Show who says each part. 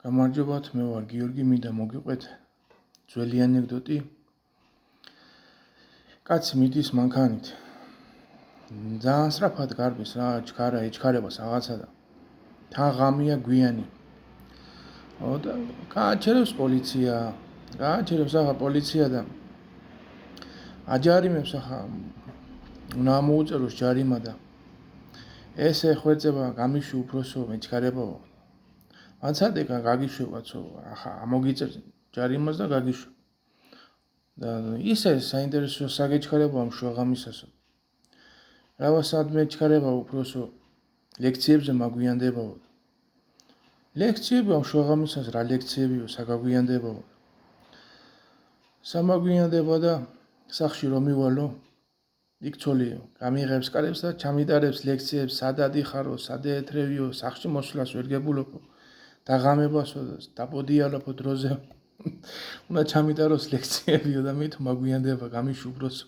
Speaker 1: გამარჯობათ, მე ვარ გიორგი, მინდა მოგიყვეთ ძველი ანეკდოტი. კაცი მიდის მანქანით. ძალიან სწრაფად გარბის რა, ეჩქარებას რაღაცა და თან ღამეა გვიანი. და გააჩერებს პოლიცია და აჯარიმებს ახლა უნდა მოუწეროს ჯარიმა და ესე ხვეწება გამიშვი უფროსო მეჩქარებაო. ანცადეკა გაგიშვებაცო, ახლა ამოგიწერ ჯარიმას და გაგიშვ. და ისე საინტერესო საგეჩქარებაა ამ შუაღამისასო. რავასად მეჩქარება უფროსო ლექციებზე მაგვიანდებაო. ლექციები ამ შუაღამისას რა ლექციებიო, საგაგვიანდებაო. სამაგვიანდება და სახში რომ მივალო, იქ ცოლიო, გამიღებს კარებს და ჩამიტარებს ლექციებს, სად ადიხარო, სად ეთრევიო, სახში მოსვლას ვერ გებულობო. დაღამებასო და დაპოდიალოფო დროზე უნდა ჩამიტაროს ლექციებიო და მით მაგვიანდება გამიშვ უფროსო.